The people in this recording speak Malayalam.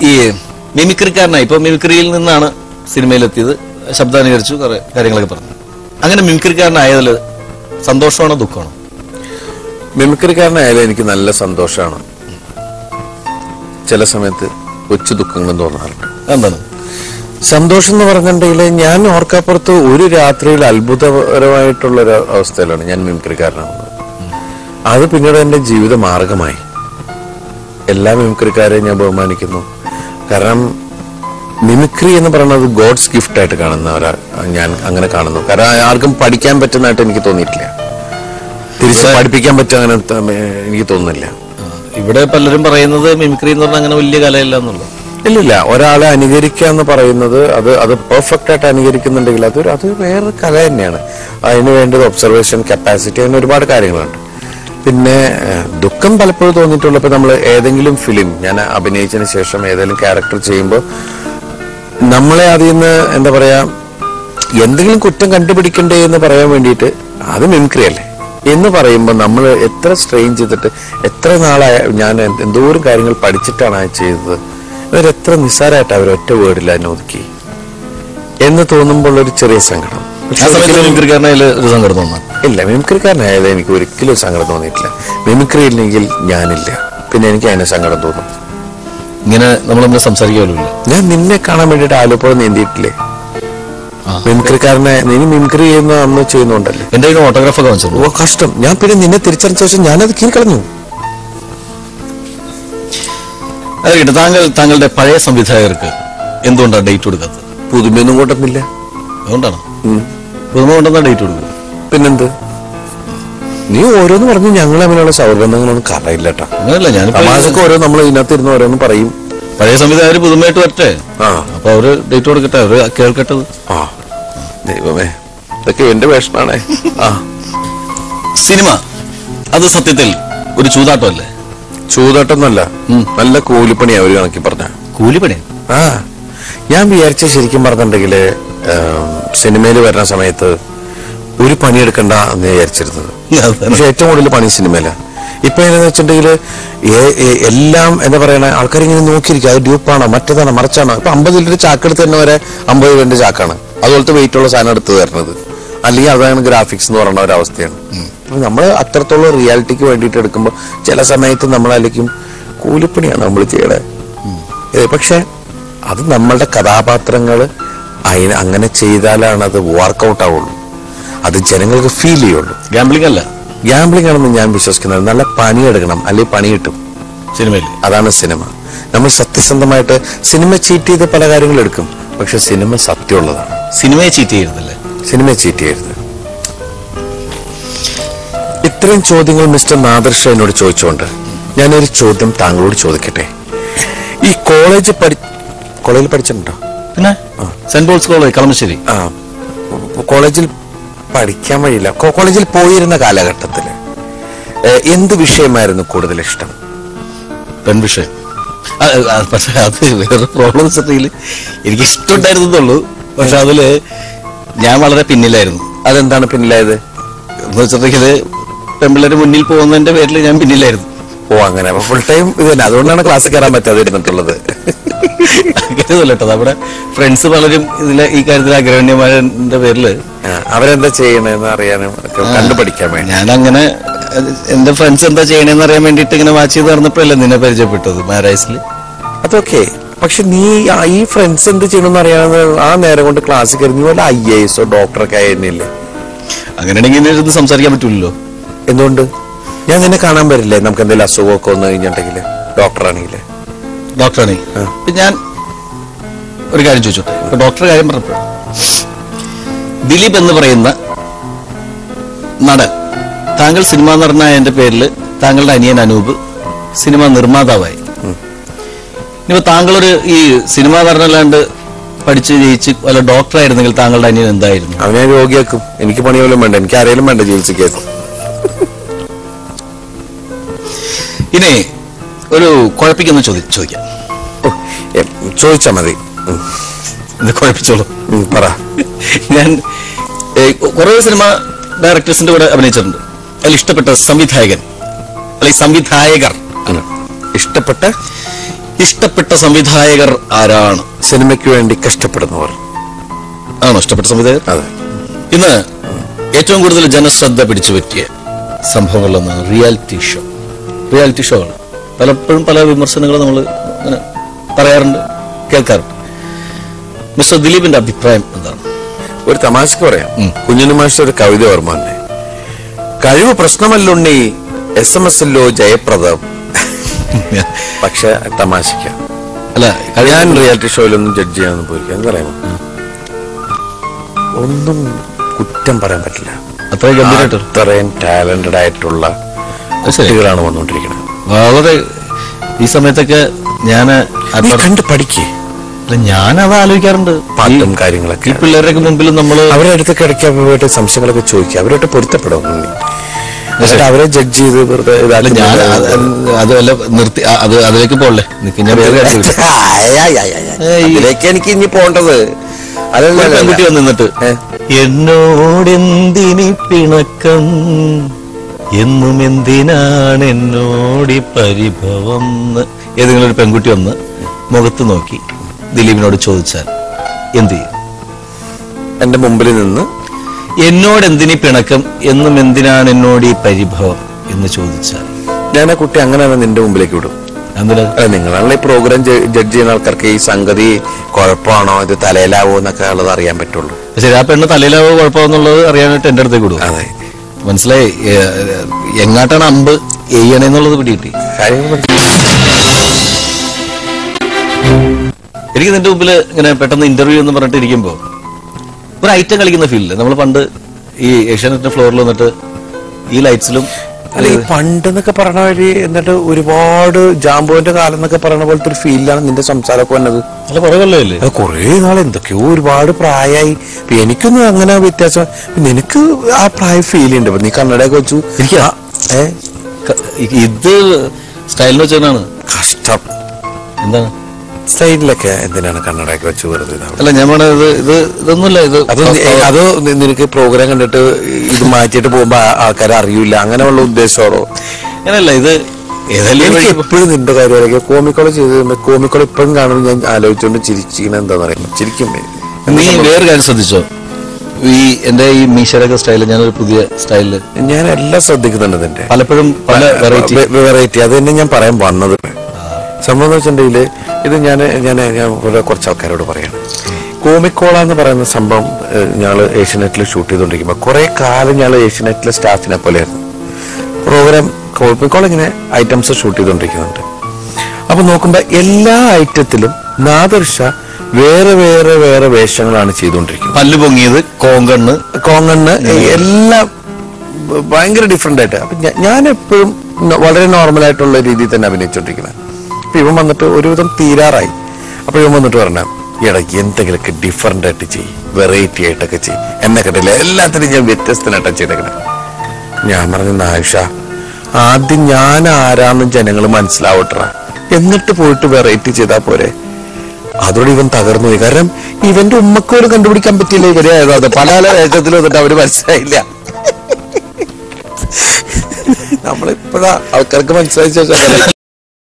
ഈ മിമിക്രിക്കാരനായി ഇപ്പൊ മിമിക്രിയിൽ നിന്നാണ് സിനിമയിലെത്തിയത്, ശബ്ദാനുകരിച്ചു, കുറെ കാര്യങ്ങളൊക്കെ പറഞ്ഞു. അങ്ങനെ മിമിക്രിക്കാരനായതിൽ സന്തോഷമാണോ ദുഃഖമാണോ? മിമിക്രിക്കാരനായാലും എനിക്ക് നല്ല സന്തോഷമാണ്. ചില സമയത്ത് കൊച്ചു ദുഃഖങ്ങളും തോന്നാറുണ്ട്. എന്താണ് സന്തോഷം എന്ന് പറഞ്ഞിട്ടുണ്ടെങ്കിൽ ഞാൻ ഓർക്കാപ്പുറത്ത് ഒരു രാത്രിയിൽ അത്ഭുതപരമായിട്ടുള്ളൊരു അവസ്ഥയിലാണ് ഞാൻ മിമിക്രിക്കാരനാവുന്നത്. അത് പിന്നീട് എന്റെ ജീവിത മാർഗമായി. എല്ലാ മിമിക്രിക്കാരെയും ഞാൻ ബഹുമാനിക്കുന്നു. കാരണം മിമിക്രി എന്ന് പറയുന്നത് ഗോഡ്സ് ഗിഫ്റ്റ് ആയിട്ട് കാണുന്നവരാ ഞാൻ അങ്ങനെ കാണുന്നു. കാരണം ആർക്കും പഠിക്കാൻ പറ്റുന്നതായിട്ട് എനിക്ക് തോന്നിയിട്ടില്ല, തിരിച്ച് പഠിപ്പിക്കാൻ പറ്റും അങ്ങനെ എനിക്ക് തോന്നുന്നില്ല. ഇവിടെ പലരും പറയുന്നത് മിമിക്രി എന്ന് പറഞ്ഞാൽ അങ്ങനെ വലിയ കലയില്ല എന്നുള്ളത്. ഇല്ലില്ല, ഒരാളെ അനുകരിക്കുക എന്ന് പറയുന്നത് അത് പെർഫെക്റ്റ് ആയിട്ട് അനുകരിക്കുന്നുണ്ടെങ്കിൽ അത് വേറെ കല തന്നെയാണ്. അതിന് വേണ്ടത് ഒബ്സർവേഷൻ കപ്പാസിറ്റി, അങ്ങനെ ഒരുപാട് കാര്യങ്ങളുണ്ട്. പിന്നെ ദുഃഖം പലപ്പോഴും തോന്നിയിട്ടുള്ള ഇപ്പൊ നമ്മൾ ഏതെങ്കിലും ഫിലിം ഞാൻ അഭിനയിച്ചതിന് ശേഷം ഏതെങ്കിലും ക്യാരക്ടർ ചെയ്യുമ്പോൾ നമ്മളെ അതിൽ നിന്ന് എന്താ പറയാ എന്തെങ്കിലും കുറ്റം കണ്ടുപിടിക്കണ്ടേ എന്ന് പറയാൻ വേണ്ടിയിട്ട് അത് മിമിക്രി അല്ലേ എന്ന് പറയുമ്പോൾ നമ്മൾ എത്ര സ്ട്രെയിൻ ചെയ്തിട്ട് എത്ര നാളായ ഞാൻ എന്തോരം കാര്യങ്ങൾ പഠിച്ചിട്ടാണ് ചെയ്തത്, ഇവരെത്ര നിസ്സാരമായിട്ട് അവരൊറ്റ വേർഡിൽ അതിനെ ഒതുക്കി എന്ന് തോന്നുമ്പോൾ ഒരു ചെറിയ സങ്കടം. ഒരു സങ്കടം തോന്നാം. ഇല്ല, മിമിക്രിക്കാരനായാലും എനിക്ക് ഒരിക്കലും ഒരു സങ്കടം തോന്നിയിട്ടില്ല. മിമിക്രി ഇല്ലെങ്കിൽ ഞാനില്ല, പിന്നെ എനിക്ക് അതിന് സങ്കടം തോന്നും. ഇങ്ങനെ നമ്മൾ സംസാരിക്കാമല്ലോ. ഞാൻ നിന്നെ കാണാൻ വേണ്ടിയിട്ട് ആലപ്പുഴ നീന്തിയിട്ടില്ലേ? മിമിക്രിക്കാരനെ നീ മിമിക്രി ചെയ്യുന്ന അന്ന് ചെയ്യുന്നുണ്ടല്ലേ. എന്റെ ഓട്ടോഗ്രാഫ് ഒക്കെ വെച്ചു. ഓ കഷ്ടം. ഞാൻ പിന്നെ നിന്നെ തിരിച്ചറിഞ്ഞ ശേഷം ഞാനത് കീഴ്ക്കളഞ്ഞു. അതെ, താങ്കളുടെ പഴയ സംവിധായകർക്ക് എന്തുകൊണ്ടാണ് ഡേറ്റ് കൊടുക്കാത്തത്? പുതുമയൊന്നും കൊണ്ടുവന്നില്ല, അതുകൊണ്ടാണ്. പുതുമ കൊണ്ടുവന്ന ഡേറ്റ് കൊടുക്കും. പിന്നെന്ത്? നീ ഓരോന്ന് പറഞ്ഞു ഞങ്ങൾ തമ്മിലുള്ള സൗഹൃദങ്ങളൊന്നും കറയില്ല കേട്ടോ. അങ്ങനെയല്ല, ഞാൻ തമാശക്ക് ഓരോ നമ്മൾ ഇതിനകത്തിരുന്ന് ഓരോന്ന് പറയും. പഴയ സംവിധായകർ പുതുമയായിട്ട് വരട്ടെ, അപ്പൊ അവര് ഡേറ്റ് കൊടുക്കട്ടെ, അവര് കേൾക്കട്ടത്. ആ ദൈവമേ, ഇതൊക്കെ എന്റെ വേഷമാണേ. സിനിമ അത് സത്യത്തിൽ ഒരു ചൂതാട്ടമല്ലേ? ചൂതാട്ടൊന്നുമല്ല, നല്ല കൂലിപ്പണിയാ ഒരു കണക്കി പറഞ്ഞ. കൂലിപ്പണി? ഞാൻ വിചാരിച്ച ശരിക്കും പറഞ്ഞിട്ടുണ്ടെങ്കില് സിനിമയിൽ വരുന്ന സമയത്ത് ഒരു പണിയെടുക്കണ്ട എന്ന് വിചാരിച്ചിരുന്നത്. പക്ഷെ ഏറ്റവും കൂടുതൽ പണി സിനിമയില. ഇപ്പൊ എന്നു വെച്ചിട്ടുണ്ടെങ്കിൽ എല്ലാം എന്താ പറയണ ആൾക്കാർ ഇങ്ങനെ നോക്കിയിരിക്കും, അത് ഡ്യൂപ്പാണോ മറ്റേതാണോ മറിച്ചാണോ. ഇപ്പൊ 50 ലിറ്റർ ചാക്കെടുത്ത് തന്നെ വരെ 50 രൂപന്റെ ചാക്കാണ്, അതുപോലത്തെ വെയിറ്റ് ഉള്ള സാധനം എടുത്ത് തരുന്നത്. അല്ലെങ്കിൽ അതാണ് ഗ്രാഫിക്സ് എന്ന് പറയുന്ന ഒരവസ്ഥയാണ്. നമ്മൾ അത്രത്തോളം റിയാലിറ്റിക്ക് വേണ്ടിയിട്ട് എടുക്കുമ്പോൾ ചില സമയത്ത് നമ്മളായിരിക്കും കൂലിപ്പണിയാണ് നമ്മൾ ചെയ്യണേ. പക്ഷെ അത് നമ്മളുടെ കഥാപാത്രങ്ങൾ അങ്ങനെ ചെയ്താലാണ് അത് വർക്കൗട്ട് ആവുള്ളൂ, അത് ജനങ്ങൾക്ക് ഫീൽ ചെയ്യുള്ളൂ. ഗാംബ്ലിംഗ് അല്ല, ഗാംബ്ലിംഗ് ആണെന്ന് ഞാൻ വിശ്വസിക്കുന്നത്. നല്ല പണിയെടുക്കണം, അല്ലെങ്കിൽ പണി കിട്ടും സിനിമയിൽ. അതാണ് സിനിമ. നമ്മൾ സത്യസന്ധമായിട്ട് സിനിമ ചീറ്റ് ചെയ്ത് പല കാര്യങ്ങളും എടുക്കും, പക്ഷെ സിനിമ സത്യമുള്ളതാണ്. സിനിമയെ ചീറ്റ് ചെയ്യരുതല്ലേ? സിനിമയെ ചീറ്റ് ചെയ്യരുത്. ഇത്രയും ചോദ്യങ്ങൾ മിസ്റ്റർ നാദർഷ എന്നോട് ചോദിച്ചുകൊണ്ട് ഞാനൊരു ചോദ്യം താങ്കളോട് ചോദിക്കട്ടെ. ഈ കോളേജിൽ പഠിച്ചിട്ടുണ്ടോ? പിന്നെ സെന്റ് പോൾസ് കോളേജ് കളമശ്ശേരി. കോളേജിൽ പഠിക്കാൻ വഴിയില്ല. കോളേജിൽ പോയിരുന്ന കാലഘട്ടത്തില് എന്ത് വിഷയമായിരുന്നു കൂടുതൽ ഇഷ്ടം? പെൺവിഷയം. പക്ഷെ അത് വേറെ പ്രോബ്ലംസ് ഉണ്ടെങ്കിൽ എനിക്ക് ഇഷ്ടമുണ്ടായിരുന്നുള്ളൂ, പക്ഷെ അതില് ഞാൻ വളരെ പിന്നിലായിരുന്നു. അതെന്താണ് പിന്നിലായത് എന്ന് വെച്ചിട്ടുണ്ടെങ്കില് പെൺപിള്ളേര് മുന്നിൽ പോകുന്നതിന്റെ പേരിൽ ഞാൻ പിന്നിലായിരുന്നു. അങ്ങനെ ഫുൾ ടൈം ഇത് തന്നെ, അതുകൊണ്ടാണ് ക്ലാസ് കയറാൻ പറ്റാതെ ഇരുന്നിട്ടുള്ളത്. അങ്ങനെയല്ല കേട്ടോ, നമ്മുടെ ഫ്രണ്ട്സ് പലരും ഈ കാര്യത്തിൽ അഗ്രഗണ്യമാരുടെ പേരില് അവരെന്താ ചെയ്യണെന്ന് അറിയാനും കണ്ടുപഠിക്കാൻ വേണ്ടി ഞാനങ്ങനെ എന്റെ ഫ്രണ്ട്സ് എന്താ ചെയ്യണേന്ന് അറിയാൻ വേണ്ടിട്ട് ഇങ്ങനെ വാച്ച് ചെയ്ത് നടന്നപ്പോഴല്ലേ നിന്നെ പരിചയപ്പെട്ടത് മാരായ്സില്. അതൊക്കെ പക്ഷെ നീ ഈ ഫ്രണ്ട്സ് എന്ത് ചെയ്യണമെന്ന് അറിയാവുന്ന ആ നേരം കൊണ്ട് ക്ലാസ്സിൽ കയറി പോലെ IAS ഡോക്ടറൊക്കെ ആയിരുന്നില്ലേ? അങ്ങനെയാണെങ്കിൽ സംസാരിക്കാൻ പറ്റൂലല്ലോ. എന്തുകൊണ്ട്? ഞാൻ നിന്നെ കാണാൻ വരില്ലേ നമുക്ക് എന്തെങ്കിലും അസുഖമൊക്കെ വന്നു കഴിഞ്ഞിട്ടുണ്ടെങ്കിൽ? ഡോക്ടറാണെങ്കിലേ ഞാൻ ഒരു കാര്യം ചോദിച്ചു. ഡോക്ടറുടെ കാര്യം പറഞ്ഞപ്പോൾ ദിലീപ് എന്ന് പറയുന്ന നടൻ, താങ്കൾ സിനിമാ നടനായതിന്റെ പേരിൽ താങ്കളുടെ അനിയൻ അനൂപ് സിനിമ നിർമ്മാതാവായി. ഇനിയിപ്പോ താങ്കളൊരു ഈ സിനിമാ നടനല്ലാണ്ട് പഠിച്ച് ജയിച്ച് വല്ല ഡോക്ടറായിരുന്നെങ്കിൽ താങ്കളുടെ അനിയൻ എന്തായിരുന്നു? അവനെ രോഗിയാക്കും. എനിക്ക് പണി പോലും വേണ്ട, എനിക്ക് ആരെങ്കിലും വേണ്ട ചികിത്സിക്കാൻ. ഇനി ഒരു കുഴപ്പിക്കുന്ന ചോദിക്കാം. ചോദിച്ചാ മതി. കുഴപ്പിച്ചോളൂ. പറ. ഞാൻ കുറെ സിനിമ ഡയറക്ടേഴ്സിന്റെ കൂടെ അഭിനയിച്ചിട്ടുണ്ട്. അതിൽ ഇഷ്ടപ്പെട്ട സംവിധായകൻ അല്ലെങ്കിൽ സംവിധായകർ, ഇഷ്ടപ്പെട്ട ഇഷ്ടപ്പെട്ട സംവിധായകർ ആരാണ്? സിനിമയ്ക്ക് വേണ്ടി കഷ്ടപ്പെടുന്നവർ. ആണോ ഇഷ്ടപ്പെട്ട സംവിധായകർ? അതെ. ഇന്ന് ഏറ്റവും കൂടുതൽ ജനശ്രദ്ധ പിടിച്ചു പറ്റിയ സംഭവങ്ങളിലൊന്നാണ് റിയാലിറ്റി ഷോ. റിയാലിറ്റി ഷോകൾ പലപ്പോഴും പല വിമർശനങ്ങൾ നമ്മൾ ഇങ്ങനെ പറയാറുണ്ട്, കേൾക്കാറുണ്ട്. മിസ്റ്റർ ദിലീപിന്റെ അഭിപ്രായം എന്താണ്? ഒരു തമാശക്ക് പറയാം. കുഞ്ഞുണ്ണി മാസ്റ്റർ ഒരു കവിത ഓർമ്മ തന്നെ. കഴിവ് പ്രശ്നമല്ലുണ്ണി, SMS ല്ലോ ജയപ്രദം. പക്ഷെ തമാശിക്കാം. അല്ല, ഞാൻ റിയാലിറ്റി ഷോയിലൊന്നും ജഡ്ജ് ചെയ്യാനൊന്നും പോയിരിക്കാം. എന്ന് പറയുമോ ഒന്നും കുറ്റം പറയാൻ പറ്റില്ല. അത്രയും ടാലന്റഡ് ആയിട്ടുള്ള കുട്ടികളാണ് വന്നുകൊണ്ടിരിക്കുന്നത്. വളരെ ഈ സമയത്തൊക്കെ ഞാൻ കണ്ട് പഠിക്കേ. ഞാനത് ആലോചിക്കാറുണ്ട്. പാട്ടും കാര്യങ്ങളൊക്കെ ഈ പിള്ളേരുടെ മുമ്പിൽ നമ്മൾ അവരുടെ അടുത്തൊക്കെ ഇടയ്ക്ക് പോയിട്ട് സംശയങ്ങളൊക്കെ ചോദിക്കുക, അവരോട്ട് പൊരുത്തപ്പെടും. അവരെ ജഡ്ജ് ചെയ്ത് വെറുതെ ഞാൻ അതുമല്ല നിർത്തി അതിലേക്ക് പോകല്ലേ. ഞാൻ വേറെ ഇതിലേക്ക് എനിക്ക് ഇനി പോണ്ടത്. പെൺകുട്ടി വന്ന് നിന്നിട്ട് എന്നോടെന്തിനി പിണക്കം, എന്നും എന്തിനാണ് എന്നോടി പരിഭവം. ഏതെങ്കിലും ഒരു പെൺകുട്ടി വന്ന് മുഖത്ത് നോക്കി ദിലീപിനോട് ചോദിച്ചാൽ എന്ത് ചെയ്യും? എന്റെ മുമ്പിൽ നിന്ന് എന്നോട് എന്തിനി പിണക്കം, എന്നും എന്തിനാണ് എന്നോട് ഈ പരിഭവം എന്ന് ചോദിച്ചാൽ ഞാൻ ആ കുട്ടി അങ്ങനെ നിന്റെ മുമ്പിലേക്ക് വിടും. നിങ്ങളാണല്ലോ ഈ പ്രോഗ്രാം ജഡ്ജ് ചെയ്യുന്ന ആൾക്കാർക്ക് ഈ സംഗതി കുഴപ്പമാണോ, ഇത് തലയിലാവോ എന്നൊക്കെ ഉള്ളത് അറിയാൻ പറ്റുള്ളൂ. ശരി, ആ പെണ്ണ് തലയിലാവോ കുഴപ്പമെന്നുള്ളത് അറിയാനായിട്ട് എന്റെ അടുത്തേക്ക് വിടും. അതെ, മനസ്സിലായി. എങ്ങാട്ടാണ് അമ്പ് എയ്യണെന്നുള്ളത് പിടികിട്ടി. എനിക്ക് നിന്റെ മുമ്പിൽ ഇങ്ങനെ പെട്ടെന്ന് ഇന്റർവ്യൂ എന്ന് പറഞ്ഞിട്ട് ഇരിക്കുമ്പോ ഒരു ഐറ്റം കളിക്കുന്ന ഫീൽഡ് നമ്മൾ പണ്ട് ഈ ഏഷ്യാനെറ്റിന്റെ ഫ്ലോറിൽ വന്നിട്ട് ഈ ലൈറ്റ്സിലും അല്ല ഈ പണ്ടെന്നൊക്കെ പറഞ്ഞ വഴി എന്നിട്ട് ഒരുപാട് ജാമ്പോന്റെ കാലം എന്നൊക്കെ പറയുന്ന പോലത്തെ ഒരു ഫീലിലാണ് നിന്റെ സംസാരമൊക്കെ വന്നത്. അല്ല പറയല്ലേ, അത് കുറെ നാൾ എന്തൊക്കെയോ ഒരുപാട് പ്രായമായി. എനിക്കൊന്നും അങ്ങനെ വ്യത്യാസം. നിനക്ക് ആ പ്രായം ഫീൽ ഉണ്ട്. നീ കണ്ണടയൊക്കെ വെച്ചു. എനിക്ക് ഇത് സ്റ്റൈലിന് വെച്ചാണ് കഷ്ടം. എന്താണ് സ്റ്റൈലിലൊക്കെ എന്തിനാണ് കണ്ണടയൊക്കെ വെച്ച് വെറുതെ? അല്ല ഞാൻ പറഞ്ഞത് ഇതൊന്നുമില്ല. അത് നിനക്ക് പ്രോഗ്രാം കണ്ടിട്ട് ഇത് മാറ്റിയിട്ട് പോകുമ്പോ ആൾക്കാരെ അറിയില്ല അങ്ങനെയുള്ള ഉദ്ദേശമാണോ? അങ്ങനെയല്ല, ഇത് എനിക്ക് എപ്പോഴും നിന്റെ കാര്യമൊക്കെ കോമിക്കോള് ചെയ്ത് കോമിക്കോള് ഇപ്പോഴും കാണുമ്പോൾ ഞാൻ ആലോചിച്ചുകൊണ്ട് ചിരിച്ചിങ്ങനെ എന്താന്ന് പറയുന്നത് ചിരിക്കും. നീ വേറെ കാര്യം ശ്രദ്ധിച്ചോ? ഈ എന്റെ ഈ മീശരൊക്കെ സ്റ്റൈല് ഞാനൊരു പുതിയ സ്റ്റൈലില് ഞാൻ എല്ലാം ശ്രദ്ധിക്കുന്നുണ്ട്. നിന്റെ പലപ്പോഴും പല വെറൈറ്റി അത് തന്നെ ഞാൻ പറയാൻ വന്നത്. സംഭവം എന്ന് വെച്ചിട്ടുണ്ടെങ്കിൽ ഇത് ഞാൻ കുറച്ച് ആൾക്കാരോട് പറയാണ്. കോമിക്കോള എന്ന് പറയുന്ന സംഭവം ഞങ്ങൾ ഏഷ്യാനെറ്റിൽ ഷൂട്ട് ചെയ്തുകൊണ്ടിരിക്കുമ്പോൾ കുറെ കാലം ഞങ്ങൾ ഏഷ്യാനെറ്റിലെ സ്റ്റാഫിനെ പോലെയായിരുന്നു. പ്രോഗ്രാം കോമിക്കോള ഇങ്ങനെ ഐറ്റംസ് ഷൂട്ട് ചെയ്തുകൊണ്ടിരിക്കുന്നുണ്ട്. അപ്പൊ നോക്കുമ്പോ എല്ലാ ഐറ്റത്തിലും നാദിർ ഷാ വേറെ വേറെ വേറെ വേഷങ്ങളാണ് ചെയ്തുകൊണ്ടിരിക്കുന്നത്. പല്ല് പൊങ്ങിയത്, കോങ്കണ്ണ് എല്ലാം ഭയങ്കര ഡിഫറെന്റ് ആയിട്ട്. അപ്പൊ ഞാൻ എപ്പോഴും വളരെ നോർമലായിട്ടുള്ള രീതിയിൽ തന്നെ അഭിനയിച്ചോണ്ടിരിക്കുന്നത്. അപ്പൊ ഇവൻ വന്നിട്ട് ഒരുവിധം തീരാറായി. അപ്പൊ ഇവൻ വന്നിട്ട് പറഞ്ഞ ഇടയ്ക്ക് എന്തെങ്കിലുമൊക്കെ ഡിഫറെന്റ് ആയിട്ട് ചെയ്യും, വെറൈറ്റി ആയിട്ടൊക്കെ ചെയ്യും എന്നെ കേട്ടില്ല. എല്ലാത്തിനും ഞാൻ വ്യത്യസ്തനായിട്ടാണ് ചെയ്തേക്കണേ. ഞാൻ പറഞ്ഞു നായിഷ, ആദ്യം ഞാൻ ആരാന്ന് ജനങ്ങൾ മനസ്സിലാവട്ട, എന്നിട്ട് പോയിട്ട് വെറൈറ്റി ചെയ്താൽ പോരെ. അതോടെ ഇവൻ തകർന്നു പോയി. കാരണം ഇവന്റെ ഉമ്മക്ക് പോലും കണ്ടുപിടിക്കാൻ പറ്റിയില്ല ഇവരെ ഏതാ. പല പല വേഷത്തിൽ വന്നിട്ട് അവര് മനസ്സിലായില്ല. നമ്മളിപ്പോഴാ ആൾക്കാർക്ക് മനസ്സിലായി.